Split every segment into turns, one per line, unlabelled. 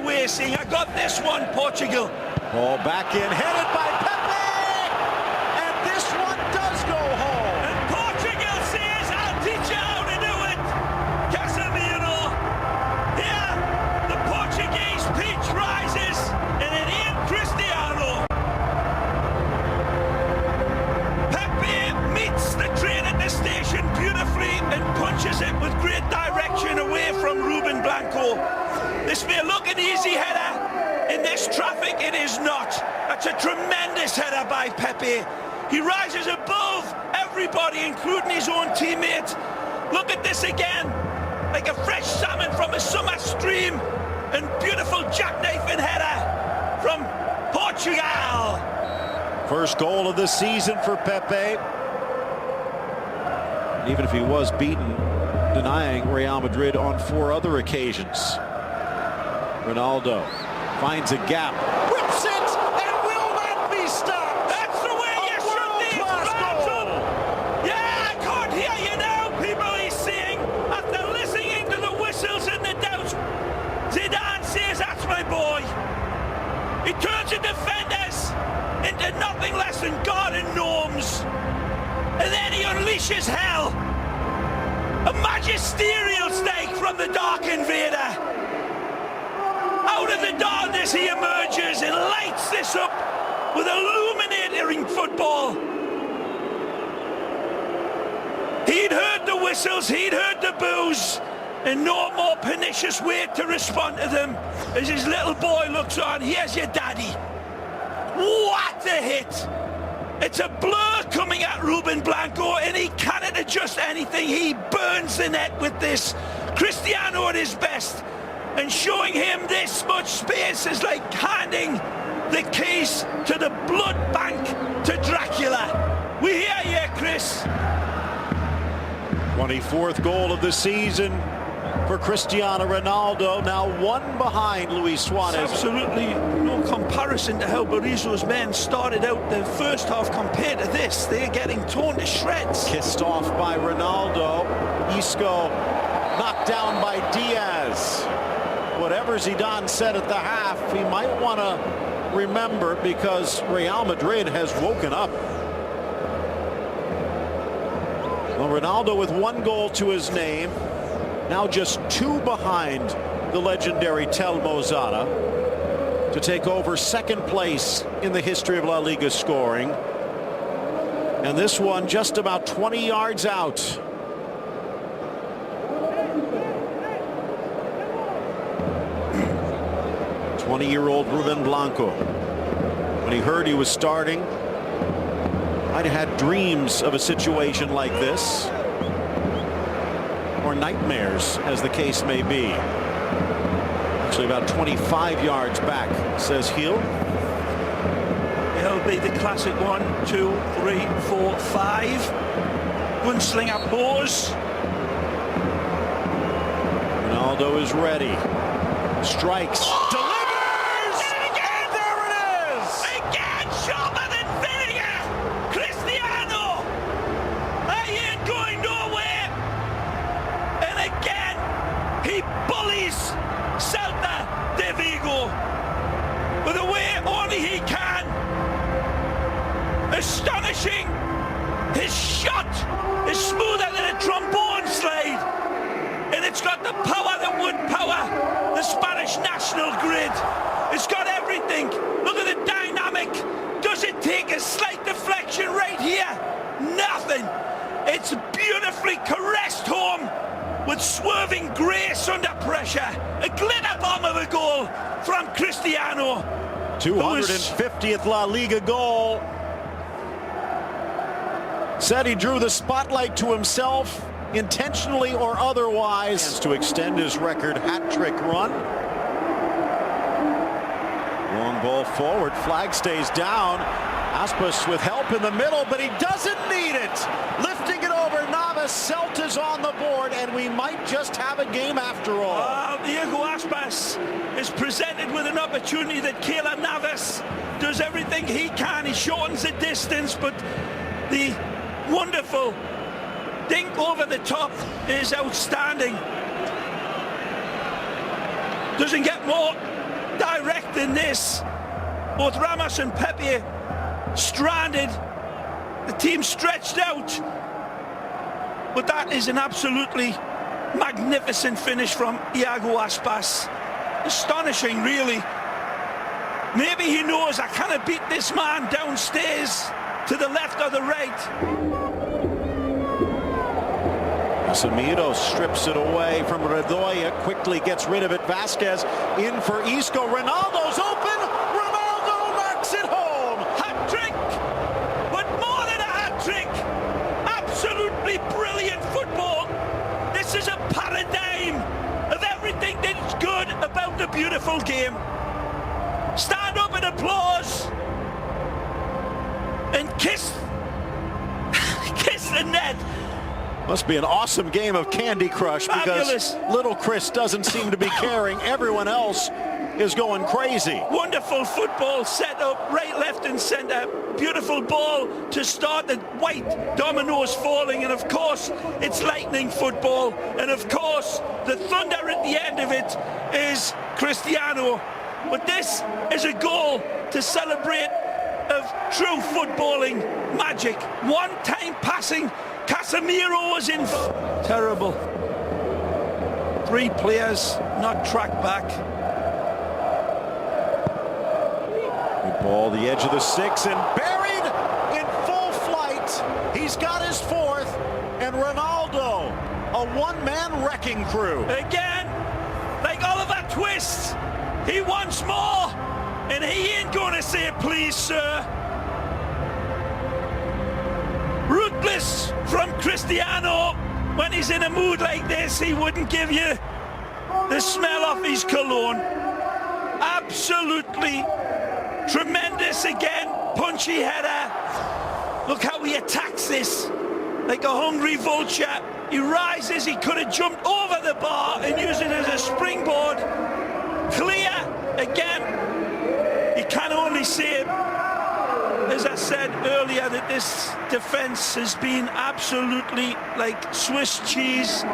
away saying, I got this one, Portugal.
Ball back in, headed by Pepe, and this one does go home.
And Portugal says, I'll teach you how to do it. Casemiro. Here, the Portuguese peach rises, and it ain't Cristiano. Pepe meets the train at the station beautifully and punches it with great direction away from Ruben Blanco. This may look an easy header. In this traffic, it is not. That's a tremendous header by Pepe. He rises above everybody, including his own teammate. Look at this again. Like a fresh salmon from a summer stream. And beautiful jackknifing header from Portugal.
First goal of the season for Pepe. And even if he was beaten, denying Real Madrid on 4 other occasions. Ronaldo finds a gap, whips it, and will not be stopped.
That's the way you shoot these battles. Yeah, I can't hear you now, people, he's saying. After listening to the whistles and the doubts, Zidane says, that's my boy. He turns the defenders into nothing less than garden gnomes. And then he unleashes hell. A magisterial stake from the Dark Invader. Out of the darkness he emerges and lights this up with illuminating football. He'd heard the whistles, he'd heard the boos, and no more pernicious way to respond to them as his little boy looks on. Here's your daddy. What a hit! It's a blur coming at Ruben Blanco, and he cannot adjust anything. He burns the net with this. Cristiano at his best. And showing him this much space is like handing the keys to the blood bank to Dracula. We hear you, Chris.
24th goal of the season for Cristiano Ronaldo, now 1 behind Luis Suarez.
Absolutely no comparison to how Berizzo's men started out the first half compared to this. They're getting torn to shreds.
Kissed off by Ronaldo. Isco knocked down by Diaz. Whatever Zidane said at the half, he might want to remember, because Real Madrid has woken up. Well, Ronaldo with 1 goal to his name, now just 2 behind the legendary Telmo Zara to take over 2nd place in the history of La Liga scoring. And this one just about 20 yards out. Twenty-year-old Ruben Blanco, when he heard he was starting, I'd had dreams of a situation like this, or nightmares, as the case may be. Actually, about 25 yards back, says Hill.
It'll be the classic 1, 2, 3, 4, 5. Gunslinger pose.
Ronaldo is ready. Strikes.
Celta Vigo with a way only he can. Astonishing. His shot is smoother than a trombone slide, and it's got the power that would power the Spanish national grid. It's got everything. Look at the dynamic. Does it take a slight deflection right here? Nothing. It's beautifully caressed home with swerving grace under pressure. A glitter bomb of a goal from Cristiano.
250th La Liga goal. Said he drew the spotlight to himself, intentionally or otherwise, to extend his record hat-trick run. Long ball forward, flag stays down. Aspas with help in the middle, but he doesn't need it. Lifting it over Navas, Celta's on the board, and we might just have a game after all.
Diego Aspas is presented with an opportunity that Keylor Navas does everything he can. He shortens the distance, but the wonderful dink over the top is outstanding. Doesn't get more direct in this. Both Ramos and Pepe stranded. The team stretched out. But that is an absolutely magnificent finish from Iago Aspas. Astonishing, really. Maybe he knows I cannot beat this man downstairs to the left or the right.
Casemiro strips it away from Redoya, quickly gets rid of it. Vasquez in for Isco. Ronaldo's open. Ronaldo knocks it home.
Hat-trick, but more than a hat-trick. Absolutely brilliant football. This is a paradigm of everything that's good about the beautiful game. Stand up and applause and kiss the net.
Must be an awesome game of Candy Crush, because little Chris doesn't seem to be caring. Everyone else is going crazy.
Wonderful football set up, right, left and centre. Beautiful ball to start, the white dominoes falling, and of course it's lightning football, and of course the thunder at the end of it is Cristiano. But this is a goal to celebrate of true footballing magic. One-time passing, Casemiro was in. Terrible. 3 players not tracked back.
Good ball, the edge of the 6, and buried in full flight. He's got his 4th, and Ronaldo, a one-man wrecking crew.
Again, like Oliver Twist, he wants more, and he ain't gonna say please, sir. Ruthless from Cristiano. When he's in a mood like this, he wouldn't give you the smell of his cologne. Absolutely tremendous again. Punchy header. Look how he attacks this like a hungry vulture. He rises, he could have jumped over the bar and used it as a springboard. Clear again. You can only say, as I said earlier, that this defence has been absolutely like Swiss cheese.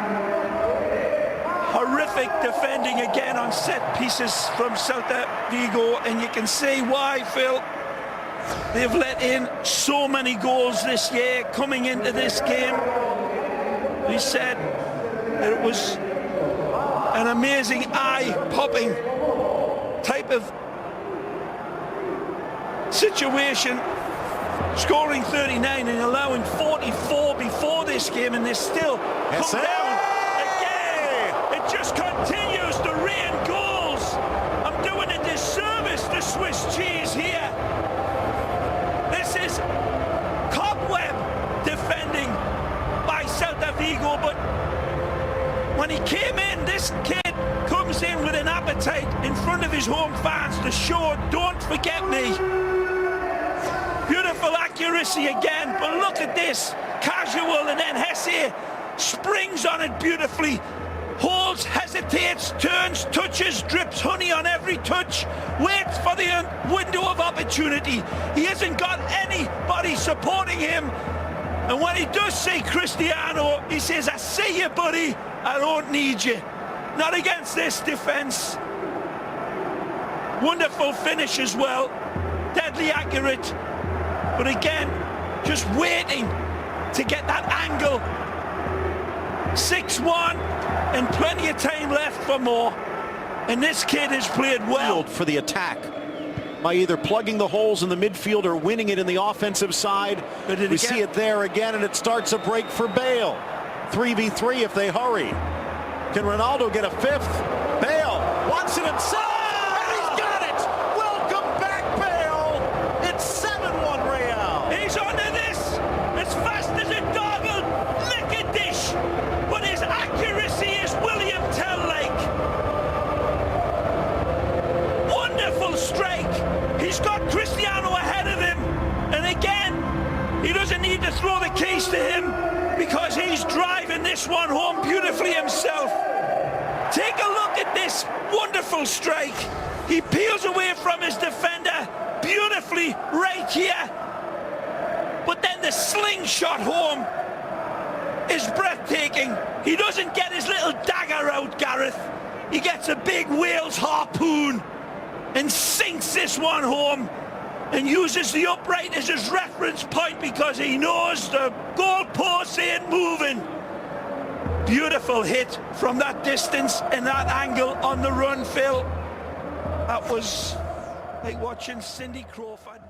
Horrific defending again on set pieces from Celta Vigo, and you can see why, Phil. They've let in so many goals this year coming into this game. We said that it was an amazing eye-popping type of situation, scoring 39 and allowing 44 before this game, and they still come down again. It just continues to rain goals. I'm doing a disservice to Swiss cheese here. This is cobweb defending by Celta Vigo, but when he came in, this kid comes in with an appetite in front of his home fans to show, don't forget me. Beautiful accuracy again, but look at this. Casual, and then Hesse springs on it beautifully. Holds, hesitates, turns, touches, drips honey on every touch. Waits for the window of opportunity. He hasn't got anybody supporting him. And when he does see Cristiano, he says, I see you, buddy. I don't need you. Not against this defence. Wonderful finish as well. Deadly accurate. But again, just waiting to get that angle. 6-1 and plenty of time left for more. And this kid has played well.
For the attack by either plugging the holes in the midfield or winning it in the offensive side. We see it there again, and it starts a break for Bale. 3v3 if they hurry. Can Ronaldo get a 5th? Bale wants it inside.
He's onto this as fast as a dog will lick a dish, but his accuracy is William Tell-like. Wonderful strike. He's got Cristiano ahead of him, and again, he doesn't need to throw the keys to him because he's driving this one home beautifully himself. Take a look at this wonderful strike. He peels away from his defender beautifully right here. But then the slingshot home is breathtaking. He doesn't get his little dagger out, Gareth. He gets a big Wales harpoon and sinks this one home and uses the upright as his reference point because he knows the goalpost ain't moving. Beautiful hit from that distance and that angle on the run, Phil. That was like watching Cindy Crawford.